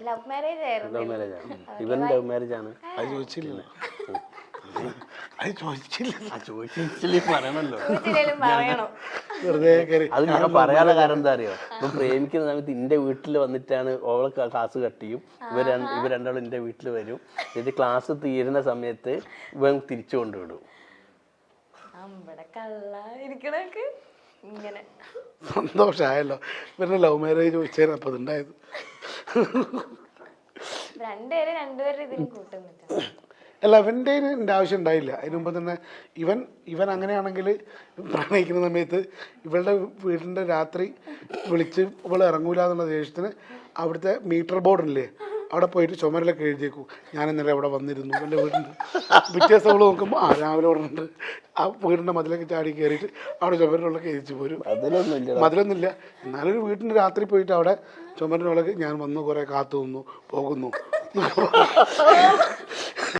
Love marriage ആയിരുന്നു. Love marriage ആണ്. ഇവൻ ലവ് മാരേജ് ആണ്. അത് ചോദിച്ചില്ല, അത് ചോദിച്ചില്ല, ചോദിച്ചില്ലേ പറയണല്ലോ. ചോദിച്ചില്ലേലും പറയണം. വെറുതെ കയറി. അത് ഞാൻ പറയാനുള്ള കാരണം എന്താ അറിയോ, ഇപ്പൊ പ്രേമിക്കുന്ന സമയത്ത് എന്റെ വീട്ടിൽ വന്നിട്ടാണ് ഓളെ ക്ലാസ് കട്ട് ചെയ്യും. ഇവർ രണ്ടാളും എന്റെ വീട്ടിൽ വരും. എന്നിട്ട് ക്ലാസ് തീരുന്ന സമയത്ത് ഇവൻ തിരിച്ചു കൊണ്ടുവിടും. ഇവിടെ കള്ള ഇരിക്കണക്ക് ഇങ്ങനെ സന്തോഷമായല്ലോ. ഇവരുടെ ലവ് മാരേജ് ചോദിച്ചേനെ അപ്പം അതുണ്ടായത്. രണ്ടുപേരും ഇതിന് കൂട്ടുന്നില്ല. അല്ല, ഇവൻ്റെ എൻ്റെ ആവശ്യം ഉണ്ടായില്ല. അതിന് മുമ്പ് തന്നെ ഇവൻ അങ്ങനെയാണെങ്കിൽ പ്രണയിക്കുന്ന സമയത്ത് ഇവളുടെ വീടിൻ്റെ രാത്രി വിളിച്ച് ഇവൾ ഇറങ്ങൂല എന്നുള്ള ദേഷ്യത്തിന് അവിടുത്തെ മീറ്റർ ബോർഡില്ലേ അവിടെ പോയിട്ട് ചുമരിലൊക്കെ എഴുതിയേക്കും, ഞാൻ ഇന്നലെ അവിടെ വന്നിരുന്നു എൻ്റെ വീടിൻ്റെ. പിറ്റേ ദിവസം അവൾ നോക്കുമ്പോൾ രാവിലെ പറഞ്ഞിട്ട് ആ വീടിൻ്റെ മതിലൊക്കെ ചാടി കയറിയിട്ട് അവിടെ ചുമരിനുള്ളൊക്കെ എഴുതിച്ച് പോരും. മതിലൊന്നുമില്ല, എന്നാലൊരു വീട്ടിൻ്റെ രാത്രി പോയിട്ട് അവിടെ ചുമരിനുള്ളൊക്കെ ഞാൻ വന്നു, കുറേ കാത്തു നിന്നു, പോകുന്നു.